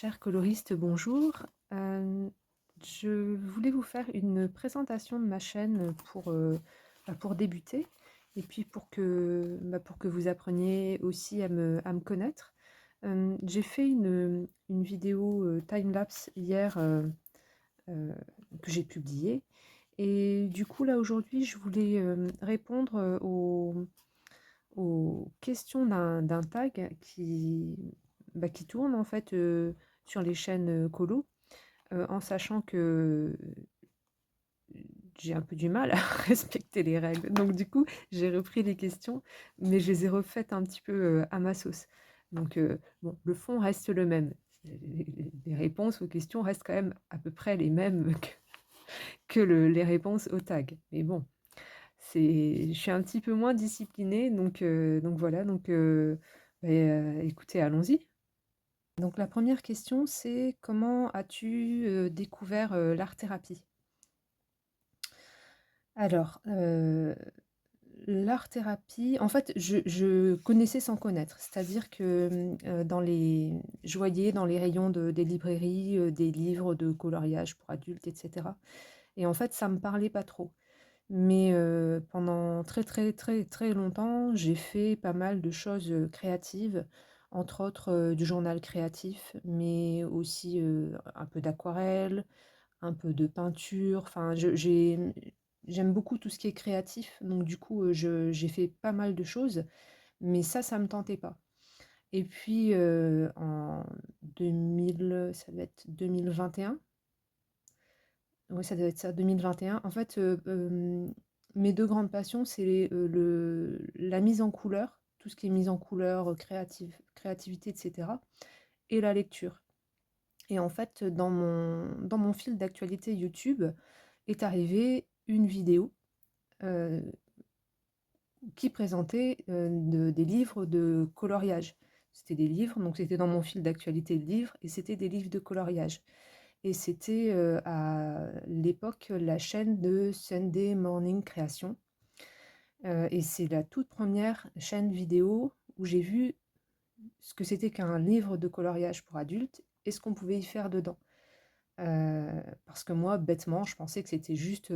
Chers coloristes, bonjour. Je voulais vous faire une présentation de ma chaîne pour débuter et puis pour que vous appreniez aussi à me connaître. J'ai fait une vidéo time-lapse hier que j'ai publiée et du coup là aujourd'hui je voulais répondre aux questions d'un tag qui tourne en fait sur les chaînes colo, en sachant que j'ai un peu du mal à respecter les règles. Donc du coup, j'ai repris les questions, mais je les ai refaites un petit peu à ma sauce. Donc bon, le fond reste le même. Les réponses aux questions restent quand même à peu près les mêmes que les réponses aux tags. Mais bon, je suis un petit peu moins disciplinée, donc voilà. Écoutez, allons-y. Donc la première question, c'est comment as-tu découvert l'art-thérapie? Alors, l'art-thérapie, en fait, je connaissais sans connaître. C'est-à-dire que je voyais dans les rayons des librairies des livres de coloriage pour adultes, etc. Et en fait, ça me parlait pas trop. Mais pendant très, très, très, très longtemps, j'ai fait pas mal de choses créatives, entre autres du journal créatif, mais aussi un peu d'aquarelle, un peu de peinture. Enfin, j'aime beaucoup tout ce qui est créatif, donc du coup, j'ai fait pas mal de choses, mais ça me tentait pas. Et puis en 2000, ça doit être 2021. Oui, ça doit être ça, 2021. En fait, mes deux grandes passions, c'est la mise en couleur, tout ce qui est mise en couleur, créativité, etc., et la lecture. Et en fait, dans mon fil d'actualité YouTube est arrivée une vidéo euh, qui présentait des livres de coloriage. C'était des livres, donc c'était dans mon fil d'actualité de livres, et c'était des livres de coloriage. Et c'était à l'époque la chaîne de Sunday Morning Création. Et c'est la toute première chaîne vidéo où j'ai vu ce que c'était qu'un livre de coloriage pour adultes et ce qu'on pouvait y faire dedans. Parce que moi, bêtement, je pensais que c'était juste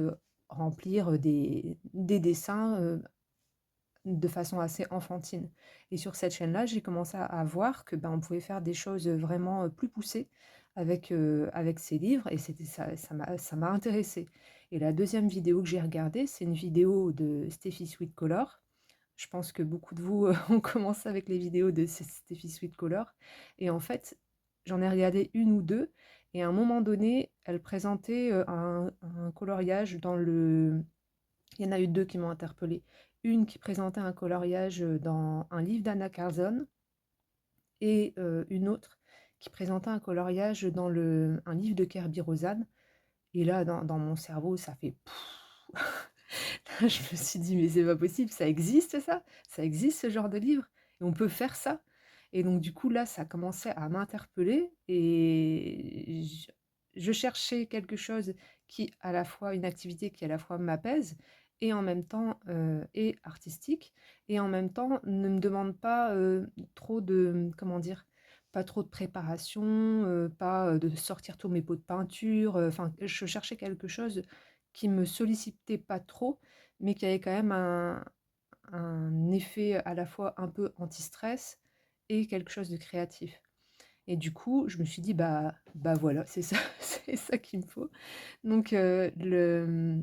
remplir des dessins de façon assez enfantine. Et sur cette chaîne-là, j'ai commencé à voir que on pouvait faire des choses vraiment plus poussées avec ces livres, et ça m'a intéressée. Et la deuxième vidéo que j'ai regardée, c'est une vidéo de Steffi Sweet Color. Je pense que beaucoup de vous ont commencé avec les vidéos de Steffi Sweet Color. Et en fait, j'en ai regardé une ou deux, et à un moment donné, elle présentait un coloriage dans le... Il y en a eu deux qui m'ont interpellée. Une qui présentait un coloriage dans un livre d'Anna Carlson et une autre qui présentait un coloriage dans un livre de Kirby Rosanne. Et là, dans mon cerveau, ça fait... Je me suis dit, mais c'est pas possible, ça existe ça? Ça existe ce genre de livre? Et on peut faire ça? Et donc du coup, là, ça commençait à m'interpeller et je cherchais quelque chose qui, à la fois, une activité qui à la fois m'apaise et en même temps est artistique et en même temps ne me demande pas trop de, comment dire, pas trop de préparation, pas de sortir tous mes pots de peinture. Enfin, je cherchais quelque chose qui me sollicitait pas trop, mais qui avait quand même un effet à la fois un peu anti-stress et quelque chose de créatif. Et du coup, je me suis dit, bah voilà, c'est ça, c'est ça qu'il me faut. Donc, je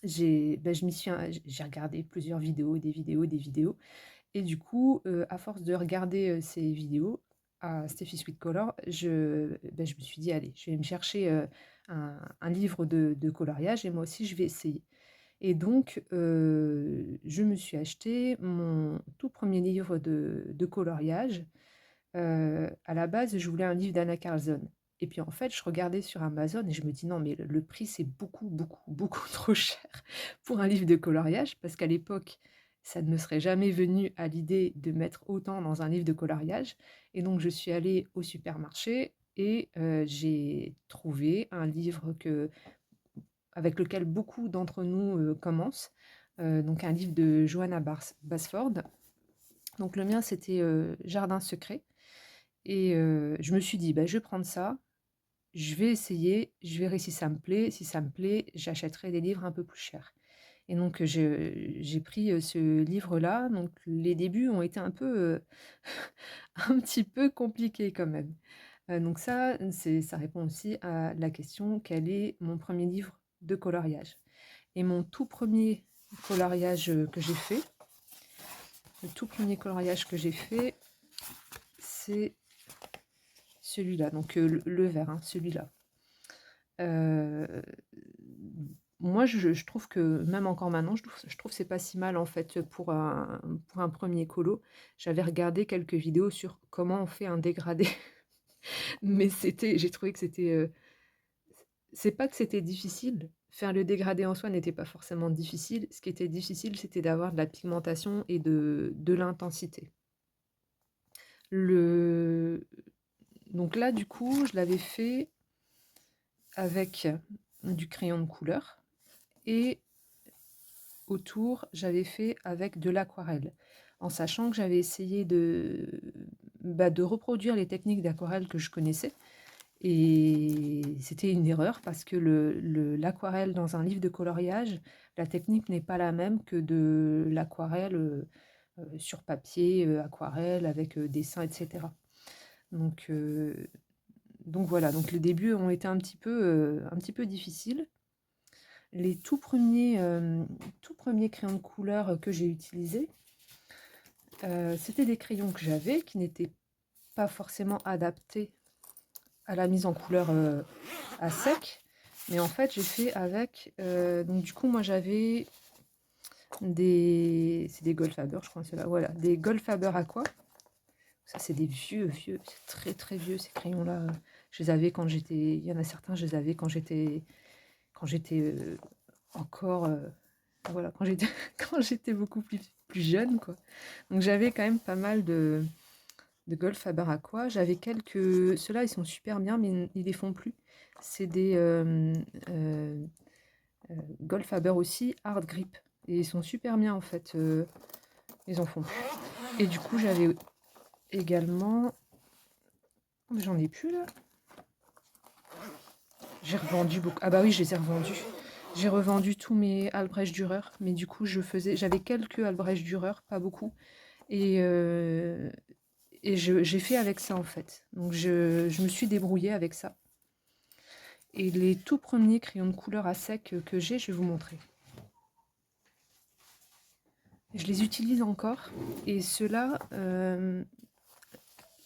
m'y suis, j'ai regardé plusieurs vidéos, des vidéos, des vidéos. Et du coup, à force de regarder ces vidéos à Steffi Sweet Color, je me suis dit, allez, je vais me chercher un livre de coloriage et moi aussi, je vais essayer. Et donc, je me suis acheté mon tout premier livre de coloriage. À la base, je voulais un livre d'Anna Carlson. Et puis en fait, je regardais sur Amazon et je me dis non, mais le prix, c'est beaucoup, beaucoup, beaucoup trop cher pour un livre de coloriage, parce qu'à l'époque, ça ne me serait jamais venu à l'idée de mettre autant dans un livre de coloriage. Et donc, je suis allée au supermarché et j'ai trouvé un livre avec lequel beaucoup d'entre nous commencent, donc un livre de Johanna Basford. Donc le mien, c'était Jardin secret. Et je me suis dit: «Bah, je vais prendre ça, je vais essayer, je verrai si ça me plaît. Si ça me plaît, j'achèterai des livres un peu plus chers». Et donc j'ai pris, ce livre-là. Donc les débuts ont été un peu, un petit peu compliqués quand même. Donc ça répond aussi à la question: quel est mon premier livre de coloriage? Et mon tout premier coloriage, que j'ai fait, le tout premier coloriage que j'ai fait, c'est celui-là, donc le vert, hein, celui-là. Heu, Moi je trouve que même encore maintenant, je trouve c'est pas si mal en fait, pour un 1er colo. J'avais regardé quelques vidéos sur comment on fait un dégradé, mais j'ai trouvé que c'était, c'est pas que c'était difficile. Faire le dégradé en soi n'était pas forcément difficile. Ce qui était difficile, c'était d'avoir de la pigmentation et de l'intensité. Le Donc là, du coup, je l'avais fait avec du crayon de couleur et autour, j'avais fait avec de l'aquarelle, en sachant que j'avais essayé de reproduire les techniques d'aquarelle que je connaissais. Et c'était une erreur parce que l'aquarelle dans un livre de coloriage, la technique n'est pas la même que de l'aquarelle sur papier, aquarelle avec dessin, etc. Donc, donc voilà, donc les débuts ont été un petit peu difficiles. Les tout premiers crayons de couleur que j'ai utilisés, c'était des crayons que j'avais qui n'étaient pas forcément adaptés à la mise en couleur à sec. Mais en fait, j'ai fait avec. Donc, du coup, moi, j'avais c'est des Goldfaber, je crois, ceux-là. Voilà, des Goldfaber Aqua. Ça, c'est des vieux, c'est très très vieux ces crayons-là. Je les avais quand j'étais. Il y en a certains, je les avais quand j'étais encore. Voilà, quand j'étais quand j'étais beaucoup plus jeune, quoi. Donc, j'avais quand même pas mal de Goldfaber Aqua. J'avais quelques. Ceux-là, ils sont super bien, mais ils les font plus. C'est des Goldfaber aussi, Hard Grip. Et ils sont super bien en fait. Ils en font plus. Et du coup, j'avais également. Oh, mais j'en ai plus là. J'ai revendu beaucoup. Ah bah oui, je les ai revendus. J'ai revendu tous mes Albrecht Dürer, mais du coup, j'avais quelques Albrecht Dürer, pas beaucoup. Et, j'ai fait avec ça en fait. Donc je me suis débrouillée avec ça. Et les tout premiers crayons de couleur à sec que j'ai, je vais vous montrer. Je les utilise encore. Et ceux-là, je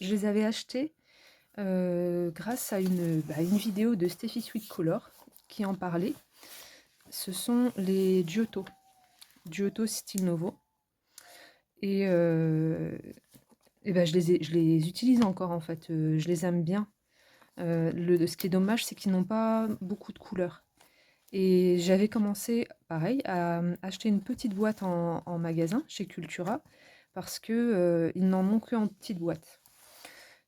les avais achetés grâce à une vidéo de Steffi Sweet Color qui en parlait. Ce sont les Giotto Style Novo. Et, je les utilise encore en fait. Je les aime bien. Ce qui est dommage, c'est qu'ils n'ont pas beaucoup de couleurs. Et j'avais commencé, pareil, à acheter une petite boîte en magasin chez Cultura parce que ils n'en ont que en petite boîte.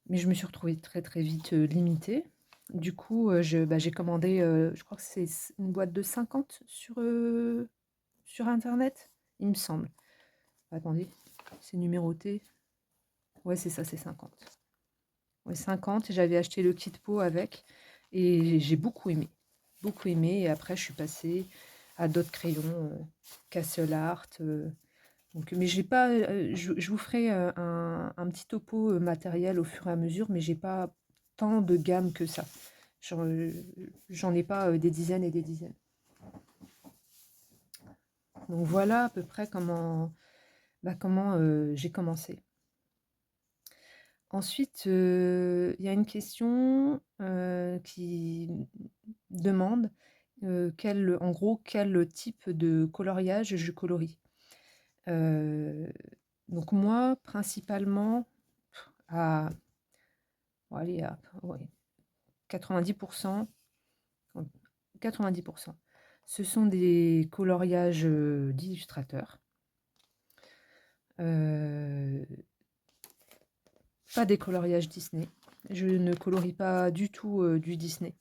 Mais je me suis retrouvée très très vite limitée. Du coup, j'ai commandé, je crois que c'est une boîte de 50 sur Internet, il me semble. Attendez, c'est numéroté. Ouais, c'est ça, c'est 50. Ouais, 50, et j'avais acheté le kit pot avec. Et j'ai beaucoup aimé. Beaucoup aimé. Et après, je suis passée à d'autres crayons, Castle Art. Donc, mais j'ai pas. Je vous ferai un petit topo matériel au fur et à mesure, mais j'ai pas tant de gamme que ça. J'en ai pas des dizaines et des dizaines. Donc voilà à peu près comment j'ai commencé. Ensuite, il y a une question qui demande en gros quel type de coloriage je colorie. Donc moi, principalement, à, allez, ouais, 90%, 90%, ce sont des coloriages d'illustrateurs. Pas des coloriages Disney. Je ne colorie pas du tout du Disney.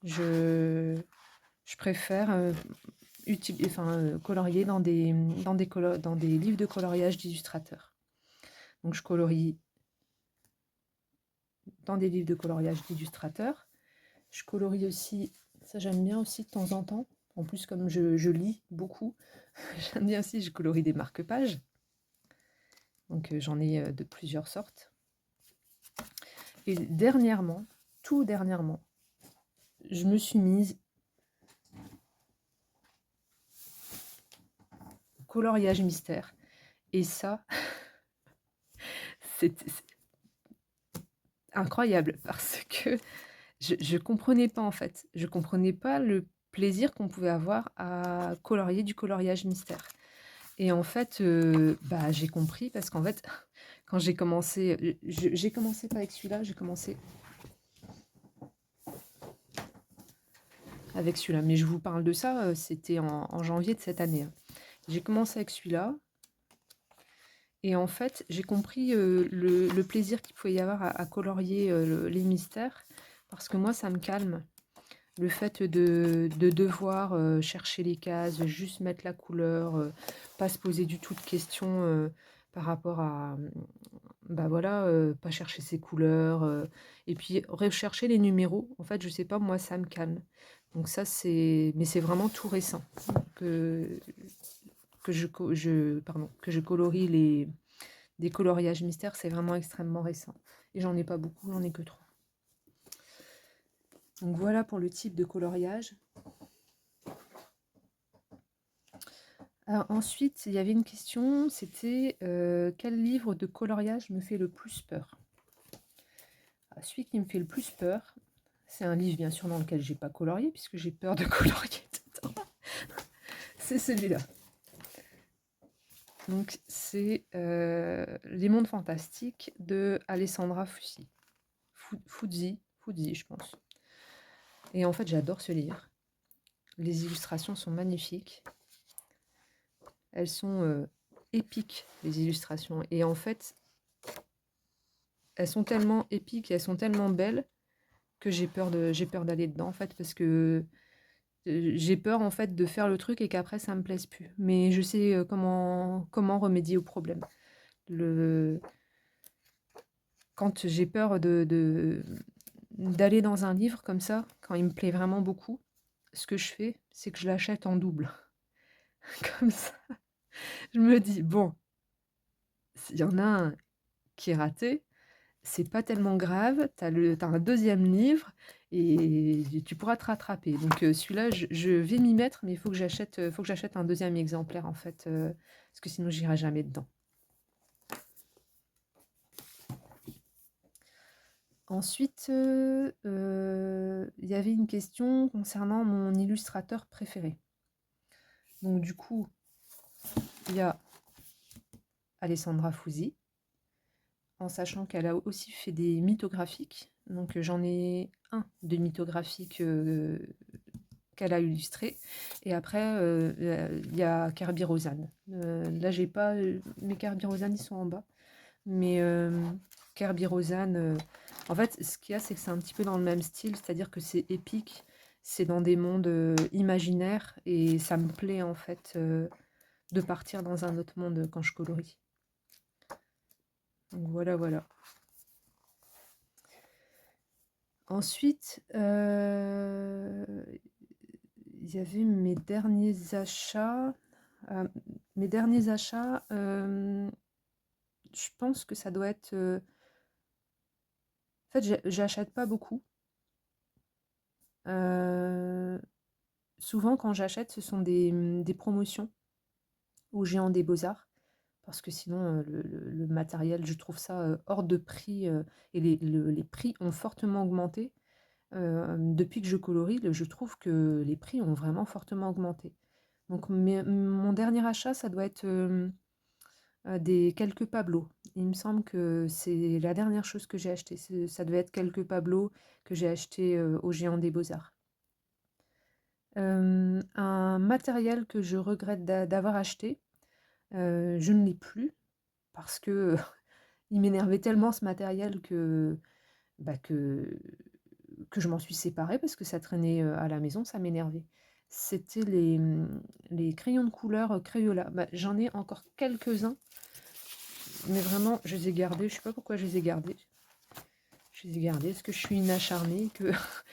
Je préfère colorier dans des livres de coloriage d'illustrateurs. Donc je colorie dans des livres de coloriage d'illustrateurs. Je colorie aussi, ça j'aime bien aussi de temps en temps. En plus, comme je lis beaucoup, j'aime bien aussi, je colorie des marque-pages. Donc j'en ai de plusieurs sortes. Et dernièrement, tout dernièrement, je me suis mise au coloriage mystère. Et ça, c'est incroyable parce que je comprenais pas en fait. Je comprenais pas le plaisir qu'on pouvait avoir à colorier du coloriage mystère. Et en fait, bah, j'ai compris parce qu'en fait, quand j'ai commencé, j'ai commencé pas avec celui-là, j'ai commencé avec celui-là. Mais je vous parle de ça, c'était en janvier de cette année, hein. J'ai commencé avec celui-là. Et en fait, j'ai compris le plaisir qu'il pouvait y avoir à colorier les mystères, parce que moi, ça me calme. Le fait de devoir chercher les cases, juste mettre la couleur, pas se poser du tout de questions par rapport à, bah voilà, pas chercher ses couleurs, et puis rechercher les numéros. En fait, je sais pas, moi, ça me calme. Donc ça, mais c'est vraiment tout récent que, que je colorie des coloriages mystères, c'est vraiment extrêmement récent. Et j'en ai pas beaucoup, j'en ai que 3. Donc voilà pour le type de coloriage. Alors ensuite, il y avait une question, c'était quel livre de coloriage me fait le plus peur? Alors, celui qui me fait le plus peur, c'est un livre bien sûr dans lequel j'ai pas colorié, puisque j'ai peur de colorier dedans. C'est celui-là. Donc c'est Les Mondes Fantastiques de Alessandra Fuzzi. Fuzzi, je pense. Et en fait, j'adore ce livre. Les illustrations sont magnifiques. Elles sont épiques, les illustrations. Et en fait, elles sont tellement épiques, elles sont tellement belles que j'ai peur d'aller dedans, en fait, parce que j'ai peur, en fait, de faire le truc et qu'après, ça me plaise plus. Mais je sais comment remédier au problème. Quand j'ai peur d'aller dans un livre comme ça, quand il me plaît vraiment beaucoup, ce que je fais, c'est que je l'achète en double. Comme ça, je me dis, bon, s'il y en a un qui est raté, c'est pas tellement grave, t'as un deuxième livre et tu pourras te rattraper. Donc celui-là, je vais m'y mettre, mais il faut que j'achète un deuxième exemplaire, en fait, parce que sinon j'irai jamais dedans. Ensuite, il y avait une question concernant mon illustrateur préféré. Donc du coup, il y a Alessandra Fuzzi, en sachant qu'elle a aussi fait des mythographiques. Donc j'en ai un de mythographique qu'elle a illustré. Et après, il y a Kerby Rosanne. Là, j'ai pas... mes Kerby Rosanne, ils sont en bas. Mais Kerby Rosanne... en fait, ce qu'il y a, c'est que c'est un petit peu dans le même style. C'est-à-dire que c'est épique. C'est dans des mondes imaginaires. Et ça me plaît, en fait, de partir dans un autre monde quand je colorie. Donc voilà, voilà. Ensuite, il y avait mes derniers achats. Mes derniers achats, je pense que ça doit être... En fait, j'achète pas beaucoup. Souvent, quand j'achète, ce sont des promotions au Géant des Beaux-Arts. Parce que sinon, le matériel, je trouve ça hors de prix. Et les prix ont fortement augmenté. Depuis que je colorie, je trouve que les prix ont vraiment fortement augmenté. Donc mon dernier achat, ça doit être quelques Pablo. Il me semble que c'est la dernière chose que j'ai acheté. Ça devait être quelques Pablo que j'ai acheté au Géant des Beaux-Arts. Un matériel que je regrette d'avoir acheté, je ne l'ai plus parce que il m'énervait tellement ce matériel bah, que je m'en suis séparée parce que ça traînait à la maison, ça m'énervait. C'était les crayons de couleur Crayola. Bah, j'en ai encore quelques-uns, mais vraiment, je les ai gardés. Je sais pas pourquoi je les ai gardés. puisse garder. Est-ce que je suis une acharnée que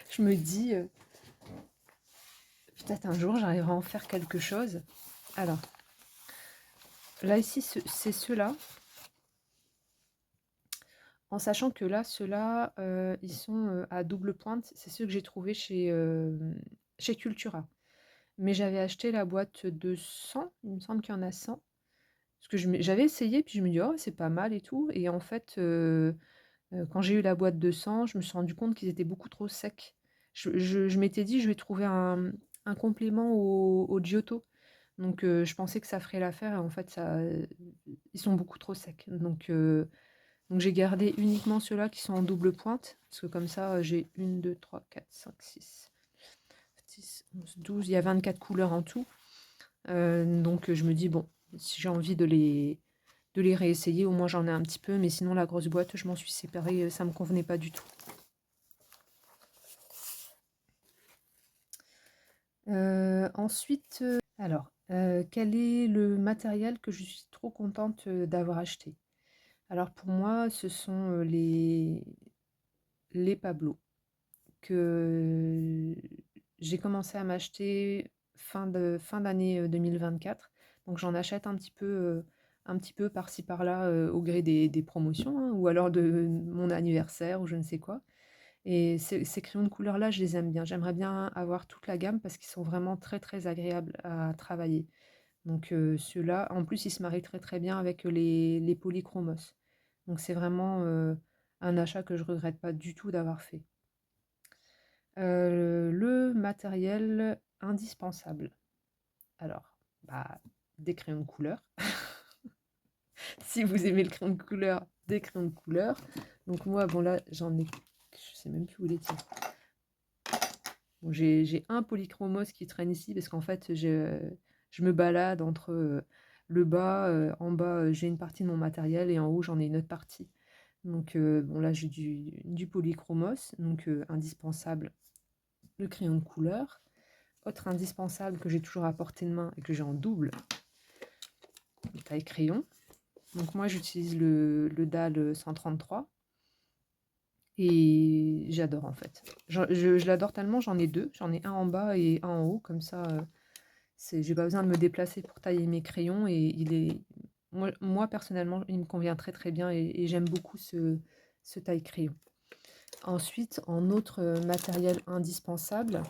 je me dis, peut-être un jour j'arriverai à en faire quelque chose. Alors, là ici, c'est ceux-là. En sachant que là, ceux-là, ils sont à double pointe. C'est ceux que j'ai trouvés chez Cultura. Mais j'avais acheté la boîte de 100. Il me semble qu'il y en a 100. Parce que j'avais essayé, puis je me dis, oh, c'est pas mal et tout. Et en fait, quand j'ai eu la boîte de 100, je me suis rendu compte qu'ils étaient beaucoup trop secs. Je m'étais dit, je vais trouver un complément au Giotto. Donc, je pensais que ça ferait l'affaire. Et en fait, ils sont beaucoup trop secs. Donc j'ai gardé uniquement ceux-là qui sont en double pointe, parce que comme ça, j'ai 1, 2, 3, 4, 5, 6, 10, 11, 12, il y a 24 couleurs en tout. Donc je me dis, bon, si j'ai envie de les réessayer, au moins j'en ai un petit peu, mais sinon la grosse boîte, je m'en suis séparée, ça me convenait pas du tout. Ensuite, alors, quel est le matériel que je suis trop contente d'avoir acheté? Alors pour moi, ce sont les Pablo que j'ai commencé à m'acheter fin d'année 2024. Donc j'en achète un petit peu par-ci par-là au gré des promotions, hein, ou alors de mon anniversaire ou je ne sais quoi. Et ces crayons de couleur-là, je les aime bien. J'aimerais bien avoir toute la gamme parce qu'ils sont vraiment très très agréables à travailler. Donc ceux-là, en plus, ils se marient très très bien avec les polychromos. Donc c'est vraiment un achat que je regrette pas du tout d'avoir fait. Le matériel indispensable. Alors, bah, des crayons de couleur. Si vous aimez le crayon de couleur, des crayons de couleur. Donc moi, bon là, j'en ai, je sais même plus où les tiens. Bon, j'ai un polychromos qui traîne ici parce qu'en fait, je me balade entre le bas, en bas, j'ai une partie de mon matériel et en haut, j'en ai une autre partie. Donc bon là, j'ai du polychromos, donc indispensable, le crayon de couleur. Autre indispensable que j'ai toujours à portée de main et que j'ai en double, le taille crayon. Donc moi j'utilise le DAL 133 et j'adore en fait. Je l'adore tellement, j'en ai deux. J'en ai un en bas et un en haut, comme ça j'ai pas besoin de me déplacer pour tailler mes crayons et moi personnellement il me convient très très bien et j'aime beaucoup ce taille crayon. Ensuite, en autre matériel indispensable,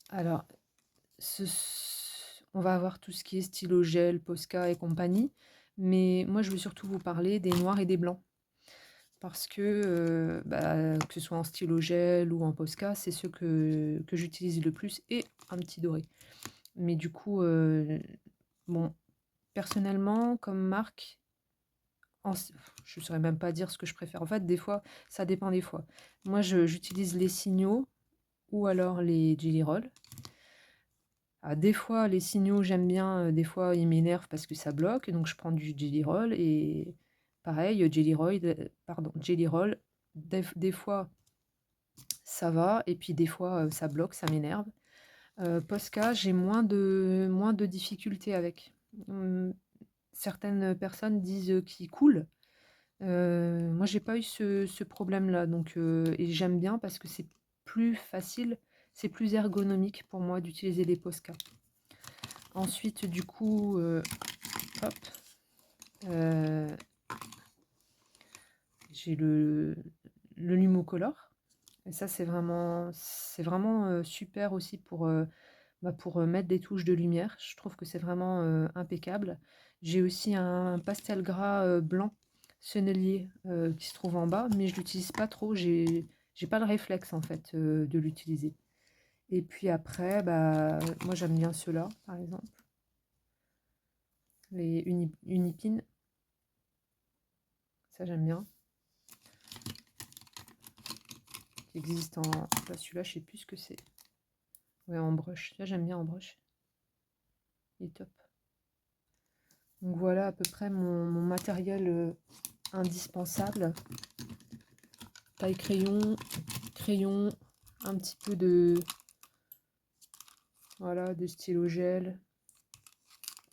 alors on va avoir tout ce qui est stylo gel, Posca et compagnie, mais moi je veux surtout vous parler des noirs et des blancs. Parce que, que ce soit en stylo gel ou en Posca, c'est ceux que j'utilise le plus et un petit doré. Mais du coup, bon, personnellement, comme marque, je ne saurais même pas dire ce que je préfère. En fait, des fois, ça dépend des fois. Moi, j'utilise les signaux ou alors les Jelly Roll. Ah, des fois, les signaux, j'aime bien, des fois, ils m'énervent parce que ça bloque, donc je prends du Jelly Roll et pareil, Jelly Roll, des fois, ça va et puis des fois, ça bloque, ça m'énerve. Posca, j'ai moins de difficultés avec. Certaines personnes disent qu'il coule. Moi, j'ai pas eu ce problème-là, donc et j'aime bien parce que c'est plus facile, c'est plus ergonomique pour moi d'utiliser les Posca. Ensuite, du coup, hop, j'ai le Lumocolor. Et ça, c'est vraiment super aussi pour mettre des touches de lumière. Je trouve que c'est vraiment impeccable. J'ai aussi un pastel gras blanc sennelier qui se trouve en bas, mais je l'utilise pas trop. J'ai pas le réflexe en fait de l'utiliser. Et puis après, bah, moi j'aime bien ceux-là, par exemple, les Unipin. Ça j'aime bien. Qui existe en. Bah, celui-là, je sais plus ce que c'est. Ouais, en brush. Ça j'aime bien en brush. Il est top. Donc voilà à peu près mon matériel indispensable. Taille crayon, un petit peu de stylo gel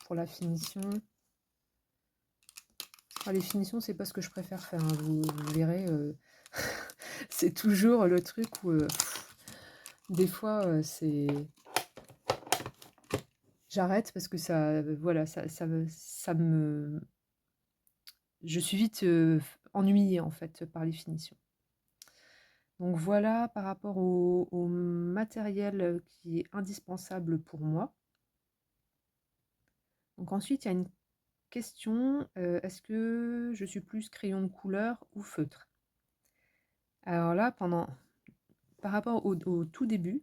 pour la finition. Ah, les finitions, c'est pas ce que je préfère faire, hein, vous verrez, c'est toujours le truc où, des fois, c'est j'arrête parce que ça, voilà, ça me je suis vite, ennuyée, en fait, par les finitions. Donc voilà par rapport au matériel, qui est indispensable pour moi. Donc ensuite, il y a une question, est-ce que je suis plus crayon de couleur ou feutre? Alors là, par rapport au tout début,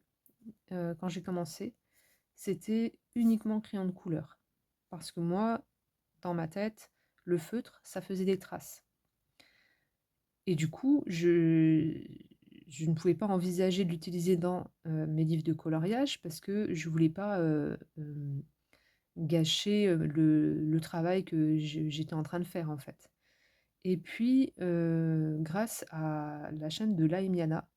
quand j'ai commencé, c'était uniquement crayon de couleur. Parce que moi, dans ma tête, le feutre, ça faisait des traces. Et du coup, je ne pouvais pas envisager de l'utiliser dans, mes livres de coloriage parce que je voulais pas, gâcher, le travail que j'étais en train de faire, en fait. Et puis, grâce à la chaîne de Laimiana,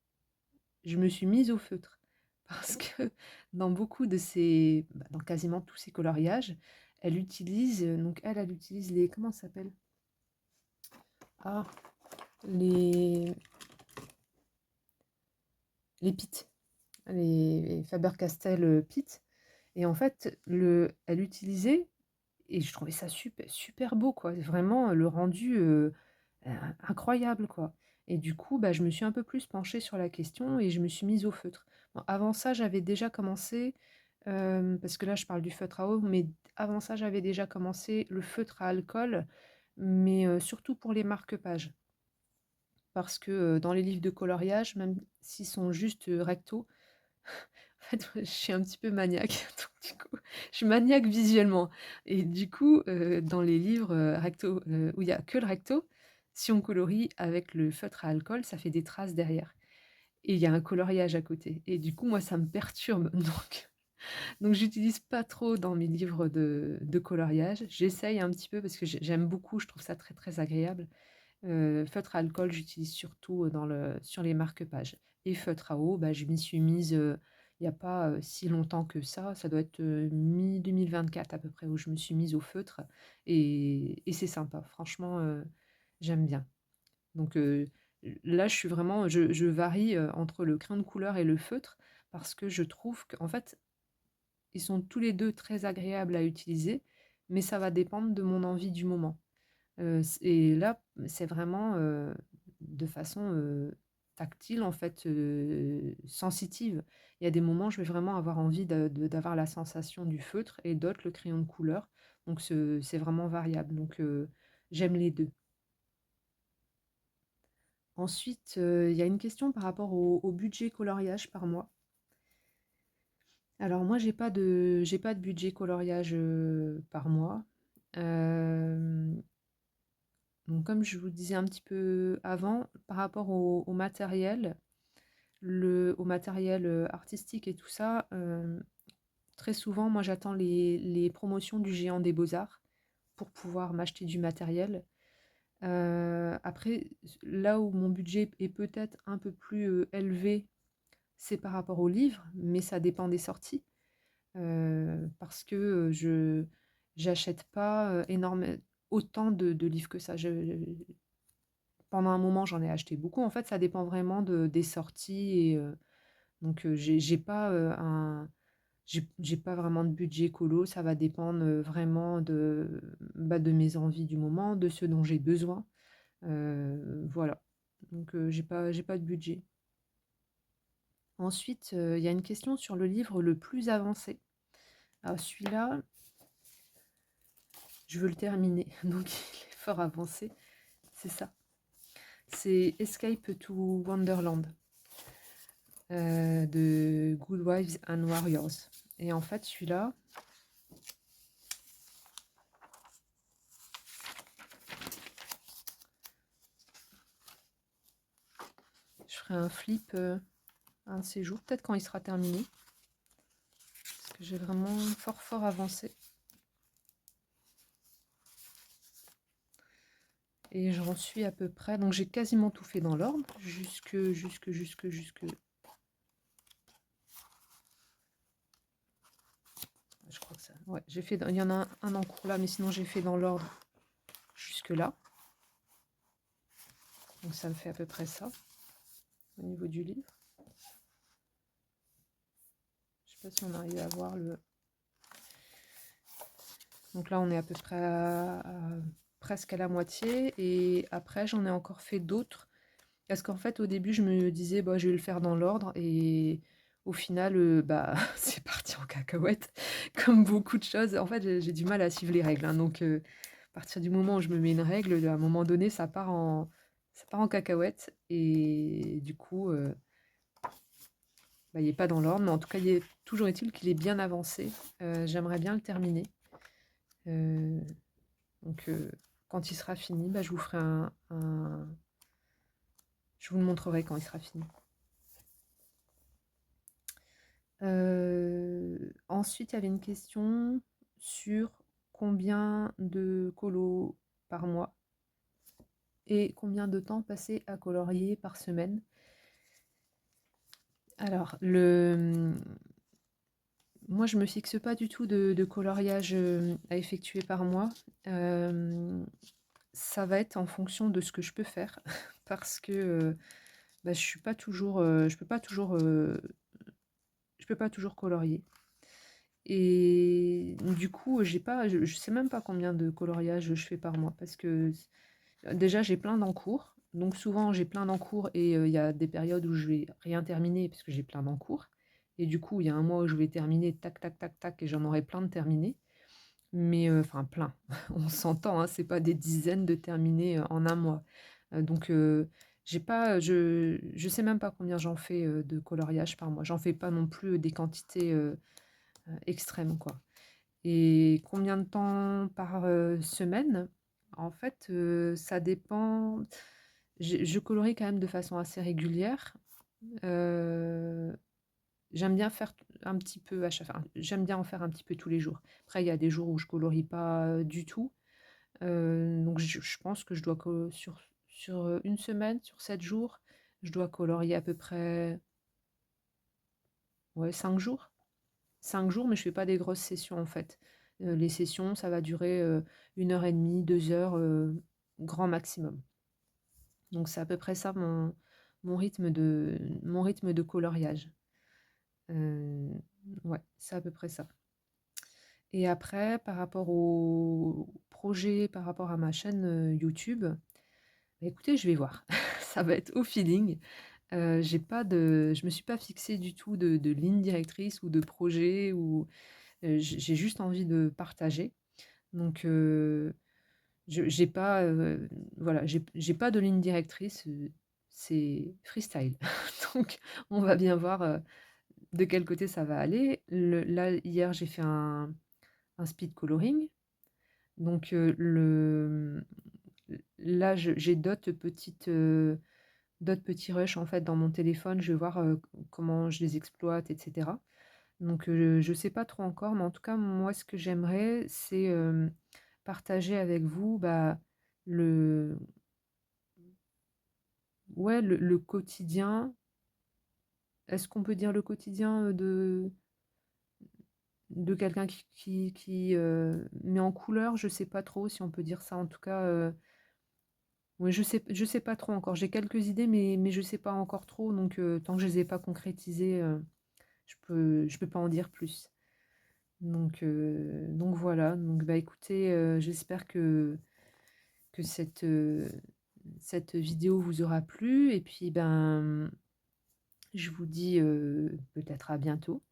je me suis mise au feutre parce que dans beaucoup de ses dans quasiment tous ses coloriages, elle utilise, donc elle utilise les comment ça s'appelle? Ah, les Pitt, les Faber-Castell, Pitt et en fait, elle utilisait et je trouvais ça super beau, quoi. Vraiment, le rendu, incroyable, quoi et du coup, bah, je me suis un peu plus penchée sur la question et je me suis mise au feutre. Bon, avant ça, j'avais déjà commencé, parce que là, je parle du feutre à eau, mais avant ça, j'avais déjà commencé le feutre à alcool, mais surtout pour les marque-pages. Parce que, dans les livres de coloriage, même s'ils sont juste, recto, en fait, je suis un petit peu maniaque, donc du coup, je suis maniaque visuellement et du coup, dans les livres, recto, où il y a que le recto, si on colorie avec le feutre à alcool, ça fait des traces derrière et il y a un coloriage à côté et du coup, moi, ça me perturbe donc j'utilise pas trop dans mes livres de coloriage. J'essaye un petit peu parce que j'aime beaucoup, je trouve ça très, très agréable. Feutre à alcool, j'utilise surtout, sur les marque-pages et feutre à eau, bah, je m'y suis mise, il y a pas, si longtemps que ça doit être, mi-2024 à peu près où je me suis mise au feutre et c'est sympa. Franchement, j'aime bien. Donc là, je suis vraiment je varie, entre le crayon de couleur et le feutre parce que je trouve qu'en fait, ils sont tous les 2 très agréables à utiliser, mais ça va dépendre de mon envie du moment. Et là, c'est vraiment, de façon, tactile en fait, sensitive. Il y a des moments, je vais vraiment avoir envie d'avoir la sensation du feutre et d'autres le crayon de couleur. Donc c'est vraiment variable. Donc j'aime les 2. Ensuite, il y a une question par rapport au budget coloriage par mois. Alors moi, j'ai pas de budget coloriage, par mois. Hem Donc comme je vous disais un petit peu avant, par rapport au matériel, au matériel, artistique et tout ça, très souvent, moi j'attends les promotions du Géant des Beaux-Arts pour pouvoir m'acheter du matériel. Après, là où mon budget est peut-être un peu plus, élevé, c'est par rapport aux livres, mais ça dépend des sorties. Parce que, je j'achète pas, autant de livres que ça. Pendant un moment, j'en ai acheté beaucoup. En fait, ça dépend vraiment des sorties et donc j'ai pas, j'ai pas vraiment de budget colo. Ça va dépendre, vraiment de mes envies du moment, de ce dont j'ai besoin. Voilà. Donc j'ai pas de budget. Ensuite, il y a une question sur le livre le plus avancé. Alors celui-là, je veux le terminer, donc il est fort avancé. C'est ça. C'est Escape to Wonderland. De Good Wives and Warriors. Et en fait, celui-là, je ferai un flip un de ces jours, peut-être quand il sera terminé, parce que j'ai vraiment fort avancé. Et j'en suis à peu près, donc j'ai quasiment tout fait dans l'ordre, jusque. Je crois que ça. Ouais, j'ai fait. Il y en a un en cours là, mais sinon j'ai fait dans l'ordre jusque là. Donc ça me fait à peu près ça, au niveau du livre. Je sais pas si on arrive à voir le... Donc là, on est à peu près presque à la moitié. Et après, j'en ai encore fait d'autres. Parce qu'en fait, au début, je me disais, bah, je vais le faire dans l'ordre. Et au final, bah, c'est parti en cacahuète, comme beaucoup de choses. En fait, j'ai du mal à suivre les règles, hein. Donc, à partir du moment où je me mets une règle, à un moment donné, ça part en cacahuète. Et du coup, bah, il n'est pas dans l'ordre. Mais en tout cas, toujours est-il qu'il est bien avancé. J'aimerais bien le terminer. Euh, donc, quand il sera fini, bah, je vous ferai je vous le montrerai quand il sera fini. Ensuite, il y avait une question sur combien de colos par mois et combien de temps passé à colorier par semaine. Alors, moi, je me fixe pas du tout de coloriage à effectuer par mois. Ça va être en fonction de ce que je peux faire parce que bah, je suis pas toujours, je peux pas toujours colorier. Et du coup, je sais même pas combien de coloriage je fais par mois parce que déjà j'ai plein d'encours. Donc souvent j'ai plein d'encours et il y a des périodes où je vais rien terminer parce que j'ai plein d'encours. Et du coup, il y a un mois où je vais terminer tac tac tac tac et j'en aurai plein de terminés. Mais enfin plein. On s'entend, hein, c'est pas des dizaines de terminés en un mois. Donc j'ai pas, je sais même pas combien j'en fais de coloriage par mois. J'en fais pas non plus des quantités extrêmes, quoi. Et combien de temps par semaine? En fait, ça dépend. Je colorie quand même de façon assez régulière. Euh, J'aime bien faire un petit peu à chaque, enfin, j'aime bien en faire un petit peu tous les jours. Après, il y a des jours où je colorie pas du tout. Donc, je pense que je dois sur une semaine, sur 7 jours, je dois colorier à peu près, ouais, 5 jours. 5 jours, mais je fais pas des grosses sessions en fait. Les sessions, ça va durer 1 heure et demie, 2 heures, grand maximum. Donc c'est à peu près ça mon rythme de coloriage. Euh, ouais, c'est à peu près ça. Et après, par rapport au projet, par rapport à ma chaîne YouTube, bah, écoutez, je vais voir. Ça va être au feeling. Je me suis pas fixée du tout de ligne directrice ou de projet ou j'ai juste envie de partager. Donc, j'ai pas, voilà, j'ai pas de ligne directrice, c'est freestyle. Donc, on va bien voir de quel côté ça va aller. Là, hier, j'ai fait un speed coloring. Donc, là, j'ai d'autres petits rushs en fait dans mon téléphone. Je vais voir comment je les exploite, etc. Donc, je sais pas trop encore, mais en tout cas, moi, ce que j'aimerais, c'est partager avec vous bah, le, ouais, le quotidien. Est-ce qu'on peut dire le quotidien de quelqu'un qui met en couleur? Je sais pas trop si on peut dire ça. En tout cas, ouais, je sais pas trop encore. J'ai quelques idées, mais je sais pas encore trop. Donc, tant que je les ai pas concrétisées, je peux pas en dire plus. Donc voilà. Donc, bah, écoutez, j'espère que cette vidéo vous aura plu. Et puis, ben, je vous dis peut-être à bientôt.